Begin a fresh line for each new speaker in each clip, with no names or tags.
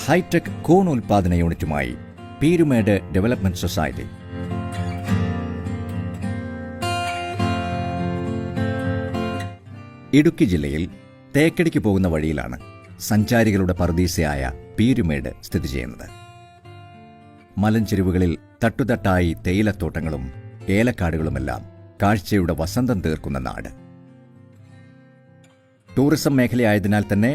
Hi tech കൂൺ ഉൽപാദന യൂണിറ്റുമായി Peermade development society. Idukki ജില്ലയിൽ തേക്കടിക്ക് പോകുന്ന വഴിയിലാണ് സഞ്ചാരികളുടെ പറുദീസയായ പീരുമേട് സ്ഥിതി ചെയ്യുന്നത്. മലഞ്ചെരുവുകളിൽ തട്ടുതട്ടായി തേയിലത്തോട്ടങ്ങളും ഏലക്കാടുകളുമെല്ലാം കാഴ്ചയുടെ വസന്തം തീർക്കുന്ന നാട്. ടൂറിസം മേഖലയായതിനാൽ തന്നെ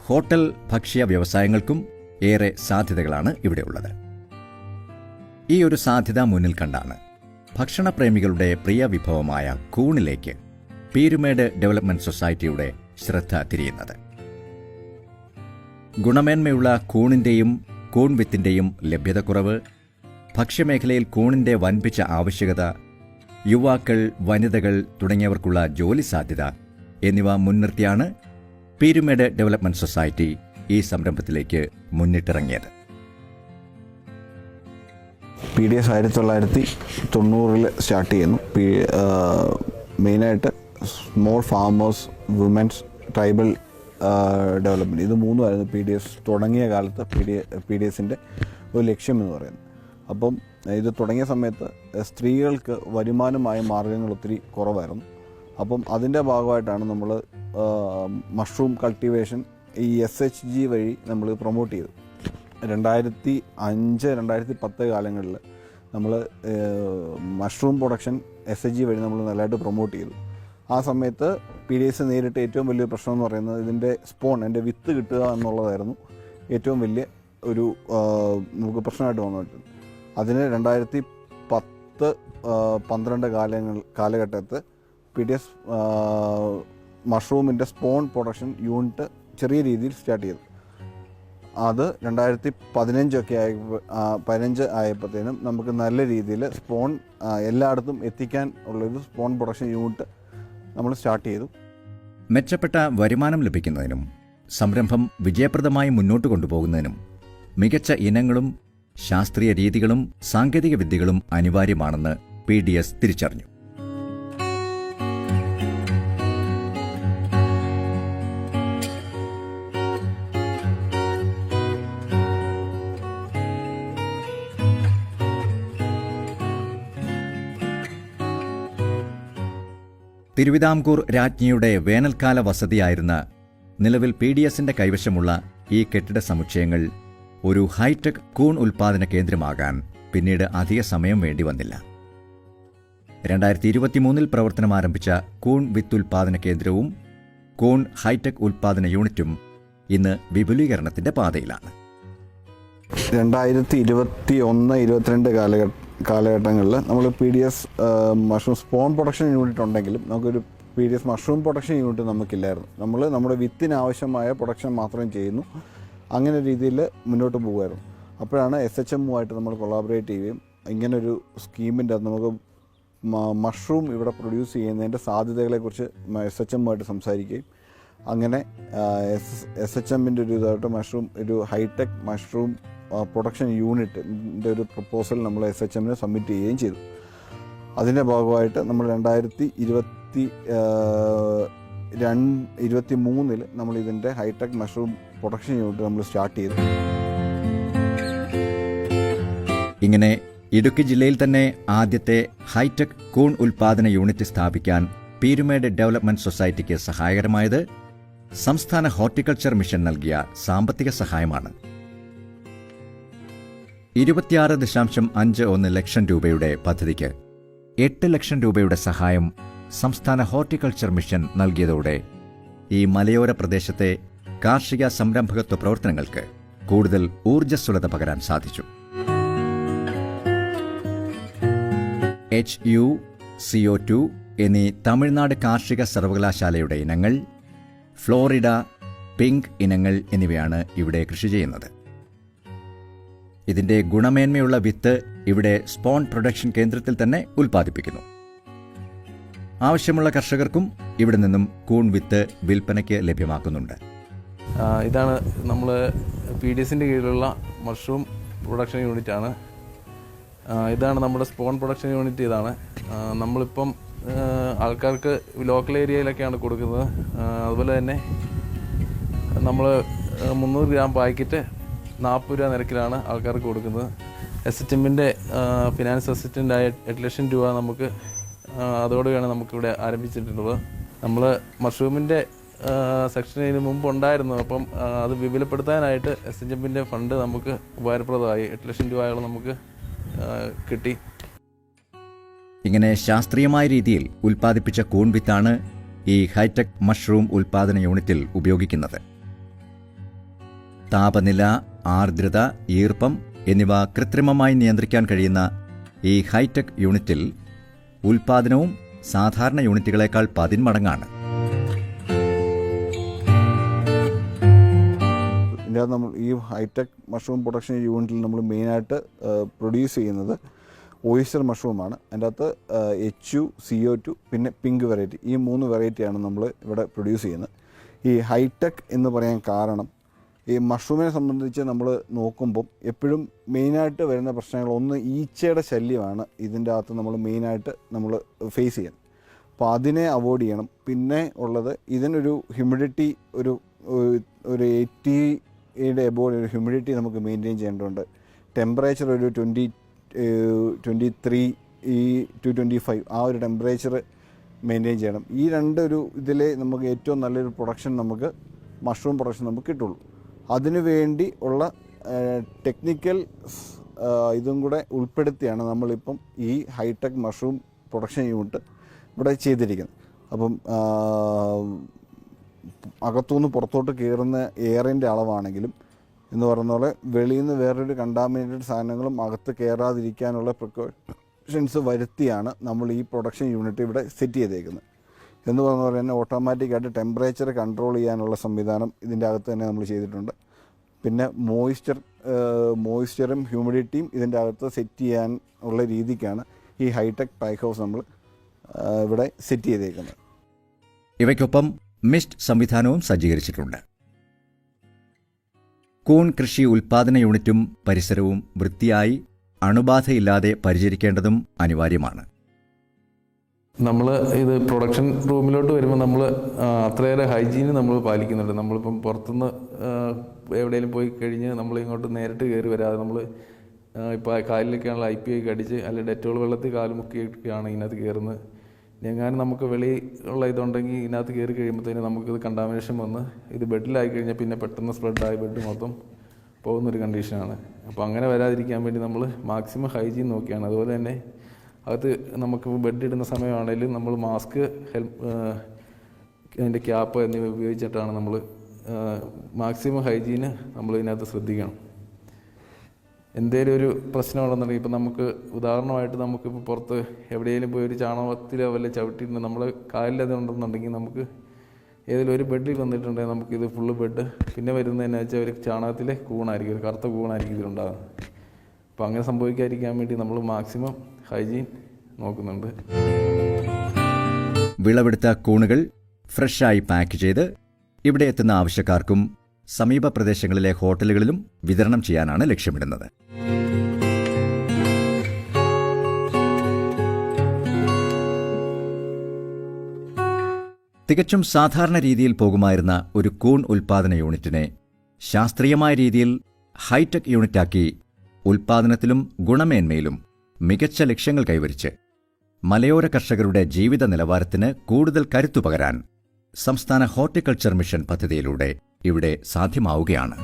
ഹോട്ടൽ ഭക്ഷ്യ വ്യവസായങ്ങൾക്കും ഏറെ സാധ്യതകളാണ് ഇവിടെയുള്ളത്. ഈ ഒരു സാധ്യത മുന്നിൽ കണ്ടാണ് ഭക്ഷണപ്രേമികളുടെ പ്രിയ വിഭവമായ കൂണിലേക്ക് പീരുമേട് ഡെവലപ്മെന്റ് സൊസൈറ്റിയുടെ ശ്രദ്ധ തിരിയുന്നത്. ഗുണമേന്മയുള്ള കൂണിന്റെയും കൂൺ വിത്തിന്റെയും ലഭ്യതക്കുറവ്, ഭക്ഷ്യമേഖലയിൽ കൂണിന്റെ വൻപിച്ച ആവശ്യകത, യുവാക്കൾ, വനിതകൾ തുടങ്ങിയവർക്കുള്ള ജോലി സാധ്യത എന്നിവ മുൻനിർത്തിയാണ് പീരുമേട് ഡെവലപ്മെന്റ് സൊസൈറ്റി ഈ സംരംഭത്തിലേക്ക് മുന്നിട്ടിറങ്ങിയത്.
PDS 1990 സ്റ്റാർട്ട് ചെയ്യുന്നു. മെയിനായിട്ട് small farmers, women's, tribal development, ഇത് മൂന്നുമായിരുന്നു PDS തുടങ്ങിയ കാലത്ത് PDSൻ്റെ ഒരു ലക്ഷ്യം എന്ന് പറയുന്നത്. അപ്പം ഇത് തുടങ്ങിയ സമയത്ത് സ്ത്രീകൾക്ക് വരുമാനമായ മാർഗ്ഗങ്ങൾ ഒത്തിരി കുറവായിരുന്നു. അപ്പം അതിൻ്റെ ഭാഗമായിട്ടാണ് നമ്മൾ മഷ്റൂം കൾട്ടിവേഷൻ ഈ SHG വഴി നമ്മൾ പ്രൊമോട്ട് ചെയ്തു. 2005-2010 കാലങ്ങളിൽ നമ്മൾ മഷ്റൂം പ്രൊഡക്ഷൻ SHG വഴി നമ്മൾ നല്ലതായിട്ട് പ്രൊമോട്ട് ചെയ്തു. ആ സമയത്ത് PDS നേരിട്ട് ഏറ്റവും വലിയ പ്രശ്നം എന്ന് പറയുന്നത് ഇതിൻ്റെ എൻ്റെ വിത്ത് കിട്ടുക എന്നുള്ളതായിരുന്നു ഏറ്റവും വലിയ ഒരു നമുക്ക് പ്രശ്നമായിട്ട് വന്നിട്ടുണ്ട്. അതിന് 2010-12 കാലഘട്ടത്ത് PDS മഷ്റൂമിൻ്റെ സ്പോൺ പ്രൊഡക്ഷൻ യൂണിറ്റ് ചെറിയ രീതിയിൽ സ്റ്റാർട്ട് ചെയ്തു. അത് 2015 ആയപ്പോഴത്തേനും നമുക്ക് നല്ല രീതിയിൽ സ്പോൺ എല്ലായിടത്തും എത്തിക്കാൻ ഉള്ളൊരു സ്പോൺ പ്രൊഡക്ഷൻ യൂണിറ്റ് നമ്മൾ സ്റ്റാർട്ട് ചെയ്തു.
മെച്ചപ്പെട്ട വരുമാനം ലഭിക്കുന്നതിനും സംരംഭം വിജയപ്രദമായി മുന്നോട്ട് കൊണ്ടുപോകുന്നതിനും മികച്ച ഇനങ്ങളും ശാസ്ത്രീയ രീതികളും സാങ്കേതിക വിദ്യകളും അനിവാര്യമാണെന്ന് PDS തിരിച്ചറിഞ്ഞു. തിരുവിതാംകൂർ രാജ്ഞിയുടെ വേനൽക്കാല വസതിയായിരുന്ന നിലവിൽ PDSന്റെ കൈവശമുള്ള ഈ കെട്ടിട സമുച്ചയങ്ങൾ ഒരു ഹൈടെക് കൂൺ ഉൽപാദന കേന്ദ്രമാകാൻ പിന്നീട് അധിക സമയം വേണ്ടി വന്നില്ല. 2023 പ്രവർത്തനം ആരംഭിച്ച കൂൺ വിത്തുൽപാദന കേന്ദ്രവും കൂൺ ഹൈടെക് ഉൽപാദന യൂണിറ്റും ഇന്ന് വിപുലീകരണത്തിന്റെ പാതയിലാണ്.
2021-22 കാലഘട്ടങ്ങളിൽ നമ്മൾ PDS mushroom spawn production unit ഉണ്ടെങ്കിലും നമുക്കൊരു PDS മഷ്റൂം പ്രൊഡക്ഷൻ യൂണിറ്റ് നമുക്കില്ലായിരുന്നു. നമ്മൾ നമ്മുടെ വിത്തിന് ആവശ്യമായ പ്രൊഡക്ഷൻ മാത്രം ചെയ്യുന്നു. അങ്ങനെ രീതിയിൽ മുന്നോട്ട് പോകുമായിരുന്നു. അപ്പോഴാണ് SHMുമായിട്ട് നമ്മൾ കൊളാബറേറ്റ് ചെയ്യുകയും ഇങ്ങനൊരു സ്കീമിൻ്റെ നമുക്ക് മഷ്റൂം ഇവിടെ പ്രൊഡ്യൂസ് ചെയ്യുന്നതിൻ്റെ സാധ്യതകളെക്കുറിച്ച് SHMുമായിട്ട് സംസാരിക്കുകയും അങ്ങനെ SHMൻ്റെ ഒരു ഇതായിട്ട് ഒരു ഹൈടെക് മഷ്റൂം പ്രൊഡക്ഷൻ യൂണിറ്റിൻ്റെ ഒരു പ്രപ്പോസൽ നമ്മൾ SHMന് സബ്മിറ്റ് ചെയ്യുകയും ചെയ്തു. അതിൻ്റെ ഭാഗമായിട്ട് നമ്മൾ 2023 നമ്മൾ ഇതിൻ്റെ ഹൈടെക് മഷ്റൂം പ്രൊഡക്ഷൻ യൂണിറ്റ് നമ്മൾ സ്റ്റാർട്ട് ചെയ്തു.
ഇങ്ങനെ ഇടുക്കി ജില്ലയിൽ തന്നെ ആദ്യത്തെ ഹൈടെക് കൂൺ ഉൽപാദന യൂണിറ്റ് സ്ഥാപിക്കാൻ പീരുമേട് ഡെവലപ്മെന്റ് സൊസൈറ്റിക്ക് സഹായകരമായത് സംസ്ഥാന ഹോർട്ടിക്കൾച്ചർ മിഷൻ നൽകിയ സാമ്പത്തിക സഹായമാണ്. 26.51 ലക്ഷം രൂപയുടെ പദ്ധതിക്ക് 8 ലക്ഷം രൂപയുടെ സഹായം സംസ്ഥാന ഹോർട്ടിക്കൾച്ചർ മിഷൻ നൽകിയതോടെ ഈ മലയോര പ്രദേശത്തെ കാർഷിക സംരംഭകത്വ പ്രവർത്തനങ്ങൾക്ക് കൂടുതൽ ഊർജ്ജസ്വലത പകരാൻ സാധിച്ചു. HU, CO2 എന്നീ തമിഴ്നാട് കാർഷിക സർവകലാശാലയുടെ ഇനങ്ങൾ, ഫ്ലോറിഡ പിങ്ക് ഇനങ്ങൾ എന്നിവയാണ് ഇവിടെ കൃഷി ചെയ്യുന്നത്. ഇതിന്റെ ഗുണമേന്മയുള്ള വിത്ത് ഇവിടെ സ്പോൺ പ്രൊഡക്ഷൻ കേന്ദ്രത്തിൽ തന്നെ ഉൽപ്പാദിപ്പിക്കുന്നു. ആവശ്യമുള്ള കർഷകർക്കും ഇവിടെ നിന്നും കൂൺ വിത്ത് വിൽപ്പനയ്ക്ക് ലഭ്യമാക്കുന്നുണ്ട്.
ഇതാണ് നമ്മൾ PDSന്റെ കീഴിലുള്ള മഷ്റൂം പ്രൊഡക്ഷൻ യൂണിറ്റാണ്. ഇതാണ് നമ്മുടെ സ്പോൺ പ്രൊഡക്ഷൻ യൂണിറ്റ്. ഇതാണ് നമ്മളിപ്പം ആൾക്കാർക്ക് ലോക്കൽ ഏരിയയിലൊക്കെയാണ് കൊടുക്കുന്നത്. അതുപോലെ തന്നെ നമ്മൾ 300 ഗ്രാം പാക്കറ്റ് 40 രൂപ നിരക്കിലാണ് ആൾക്കാർക്ക് കൊടുക്കുന്നത്. SHMൻ്റെ ഫിനാൻസ് അസിസ്റ്റൻ്റായ 8 ലക്ഷം രൂപ നമുക്ക് അതോടെയാണ് നമുക്കിവിടെ ആരംഭിച്ചിട്ടുള്ളത്. നമ്മൾ മഷ്റൂമിൻ്റെ സെക്ഷൻ ഇതിന് മുമ്പ് ഉണ്ടായിരുന്നു. അപ്പം അത് വിപുലപ്പെടുത്താനായിട്ട് SHMൻ്റെ ഫണ്ട് നമുക്ക് ഉപകാരപ്രദമായി. 8 ലക്ഷം രൂപയോളം നമുക്ക് കിട്ടി.
ഇങ്ങനെ ശാസ്ത്രീയമായ രീതിയിൽ ഉൽപ്പാദിപ്പിച്ച കൂൺ വിത്താണ് ഈ ഹൈടെക് മഷ്റൂം ഉൽപ്പാദന യൂണിറ്റിൽ ഉപയോഗിക്കുന്നത്. താപനില, ആർദ്രത, ഈർപ്പം എന്നിവ കൃത്രിമമായി നിയന്ത്രിക്കാൻ കഴിയുന്ന ഈ ഹൈടെക് യൂണിറ്റിൽ ഉൽപ്പാദനവും സാധാരണ യൂണിറ്റുകളേക്കാൾ 10 മടങ്ങാണ്.
ഇതിനകത്ത് നമ്മൾ ഈ ഹൈടെക് മഷ്റൂം പ്രൊഡക്ഷൻ യൂണിറ്റിൽ നമ്മൾ മെയിനായിട്ട് പ്രൊഡ്യൂസ് ചെയ്യുന്നത് ഓയിസ്റ്റർ മഷ്റൂമാണ്. അതിൻ്റെ അകത്ത് HU, CO2 പിന്നെ പിങ്ക് വെറൈറ്റി, ഈ 3 വെറൈറ്റിയാണ് നമ്മൾ ഇവിടെ പ്രൊഡ്യൂസ് ചെയ്യുന്നത്. ഈ ഹൈടെക് എന്ന് പറയാൻ കാരണം ഈ മഷ്റൂമിനെ സംബന്ധിച്ച് നമ്മൾ നോക്കുമ്പം എപ്പോഴും മെയിനായിട്ട് വരുന്ന പ്രശ്നങ്ങൾ ഒന്ന് ഈച്ചയുടെ ശല്യമാണ് ഇതിൻ്റെ അകത്ത് നമ്മൾ മെയിനായിട്ട് നമ്മൾ ഫേസ് ചെയ്യുന്നത്. അപ്പോൾ അതിനെ അവോയ്ഡ് ചെയ്യണം. പിന്നെ ഉള്ളത് ഇതിനൊരു ഹ്യൂമിഡിറ്റി ഒരു 80യുടെ എബോവ് ഒരു ഹ്യൂമിഡിറ്റി നമുക്ക് മെയിൻറ്റെയിൻ ചെയ്യേണ്ടതുണ്ട്. ടെമ്പറേച്ചർ ഒരു 23 to 25 ആ ഒരു ടെമ്പറേച്ചർ മെയിൻറ്റെയിൻ ചെയ്യണം. ഈ രണ്ടൊരു ഇതിലെ നമുക്ക് ഏറ്റവും നല്ലൊരു പ്രൊഡക്ഷൻ നമുക്ക് മഷ്റൂം പ്രൊഡക്ഷൻ നമുക്ക് കിട്ടുള്ളൂ. അതിനു വേണ്ടി ഉള്ള ടെക്നിക്കൽ ഇതും കൂടെ ഉൾപ്പെടുത്തിയാണ് നമ്മളിപ്പം ഈ ഹൈടെക് മഷ്റൂം പ്രൊഡക്ഷൻ യൂണിറ്റ് ഇവിടെ ചെയ്തിരിക്കുന്നത്. അപ്പം അകത്തുനിന്ന് പുറത്തോട്ട് കയറുന്ന എയറിൻ്റെ അളവാണെങ്കിലും എന്ന് പറയുന്ന പോലെ വെളിയിൽ നിന്ന് വേറൊരു കണ്ടാമിനേറ്റഡ് സാധനങ്ങളും അകത്ത് കയറാതിരിക്കാനുള്ള പ്രിക്കോഷൻസ് വരുത്തിയാണ് നമ്മൾ ഈ പ്രൊഡക്ഷൻ യൂണിറ്റ് ഇവിടെ സെറ്റ് ചെയ്തേക്കുന്നത്. എന്ന് പറഞ്ഞ പോലെ തന്നെ ഓട്ടോമാറ്റിക്കായിട്ട് ടെമ്പറേച്ചർ കൺട്രോൾ ചെയ്യാനുള്ള സംവിധാനം ഇതിൻ്റെ അകത്ത് തന്നെ നമ്മൾ ചെയ്തിട്ടുണ്ട്. പിന്നെ മോയ്സ്ചറും ഹ്യൂമിഡിറ്റിയും ഇതിൻ്റെ അകത്ത് സെറ്റ് ചെയ്യാൻ ഉള്ള രീതിക്കാണ് ഈ ഹൈടെക് പാക്ക് ഹൗസ് നമ്മൾ ഇവിടെ സെറ്റ് ചെയ്തേക്കുന്നത്.
ഇവയ്ക്കൊപ്പം മിസ്റ്റ് സംവിധാനവും സജ്ജീകരിച്ചിട്ടുണ്ട്. കൂൺ കൃഷി ഉൽപ്പാദന യൂണിറ്റും പരിസരവും വൃത്തിയായി അണുബാധയില്ലാതെ പരിചരിക്കേണ്ടതും അനിവാര്യമാണ്.
നമ്മൾ ഇത് പ്രൊഡക്ഷൻ റൂമിലോട്ട് വരുമ്പോൾ നമ്മൾ അത്രയേറെ ഹൈജീന് നമ്മൾ പാലിക്കുന്നുണ്ട്. നമ്മളിപ്പം പുറത്തുനിന്ന് എവിടെയെങ്കിലും പോയി കഴിഞ്ഞ് നമ്മൾ ഇങ്ങോട്ട് നേരിട്ട് കയറി വരാതെ നമ്മൾ ഇപ്പോൾ കാലിലൊക്കെയാണല്ലോ IPA അടിച്ച് അല്ലെങ്കിൽ ഡെറ്റോൾ വെള്ളത്തിൽ കാല് മുക്കിയൊക്കെയാണ് ഇതിനകത്ത് കയറുന്നത്. എങ്ങാനും നമുക്ക് വെളിയുള്ള ഇതുണ്ടെങ്കിൽ ഇതിനകത്ത് കയറി കഴിയുമ്പോഴത്തേന് നമുക്കിത് കണ്ടാമിനേഷൻ വന്ന് ഇത് ബെഡിലായി കഴിഞ്ഞാൽ പിന്നെ പെട്ടെന്ന് സ്പ്രെഡായി ബെഡ് മൊത്തം പോകുന്നൊരു കണ്ടീഷനാണ്. അപ്പോൾ അങ്ങനെ വരാതിരിക്കാൻ വേണ്ടി നമ്മൾ മാക്സിമം ഹൈജീൻ നോക്കിയാണ്. അതുപോലെ തന്നെ അകത്ത് നമുക്ക് ബെഡ് ഇടുന്ന സമയമാണെങ്കിലും നമ്മൾ മാസ്ക്, അതിൻ്റെ ക്യാപ്പ് എന്നിവ ഉപയോഗിച്ചിട്ടാണ് നമ്മൾ മാക്സിമം ഹൈജീന് നമ്മൾ ഇതിനകത്ത് ശ്രദ്ധിക്കണം. എന്തേലും ഒരു പ്രശ്നമുണ്ടെന്നുണ്ടെങ്കിൽ ഇപ്പം നമുക്ക് ഉദാഹരണമായിട്ട് നമുക്കിപ്പോൾ പുറത്ത് എവിടെയെങ്കിലും പോയി ഒരു ചാണകത്തിലോ വല്ല ചവിട്ടിയിട്ട് നമ്മളെ കാലിലത് ഉണ്ടെന്നുണ്ടെങ്കിൽ നമുക്ക് ഏതെങ്കിലും ഒരു ബെഡിൽ വന്നിട്ടുണ്ടെങ്കിൽ നമുക്കിത് ഫുള്ള് ബെഡ് പിന്നെ വരുന്നതെന്നു വെച്ചാൽ ഒരു ചാണകത്തിലെ കൂണായിരിക്കും, ഒരു കറുത്ത കൂണായിരിക്കും ഇതിലുണ്ടാകുന്നത്. അപ്പോൾ അങ്ങനെ സംഭവിക്കാതിരിക്കാൻ വേണ്ടി നമ്മൾ മാക്സിമം ഹൈജീൻ നോക്കുന്നുണ്ട്.
വിളവെടുത്ത കൂണുകൾ ഫ്രഷായി പാക്ക് ചെയ്ത് ഇവിടെ എത്തുന്ന ആവശ്യക്കാർക്കും സമീപ പ്രദേശങ്ങളിലെ ഹോട്ടലുകളിലും വിതരണം ചെയ്യാനാണ് ലക്ഷ്യമിടുന്നത്. തികച്ചും സാധാരണ രീതിയിൽ പോകുമായിരുന്ന ഒരു കൂൺ ഉൽപ്പാദന യൂണിറ്റിനെ ശാസ്ത്രീയമായ രീതിയിൽ ഹൈടെക് യൂണിറ്റാക്കി ഉൽപ്പാദനത്തിലും ഗുണമേന്മയിലും മികച്ച ലക്ഷ്യങ്ങൾ കൈവരിച്ച് മലയോര കർഷകരുടെ ജീവിത നിലവാരത്തിന് കൂടുതൽ കരുത്തു പകരാൻ സംസ്ഥാന ഹോർട്ടിക്കൾച്ചർ മിഷൻ പദ്ധതിയിലൂടെ ഇവിടെ സാധ്യമാവുകയാണ്.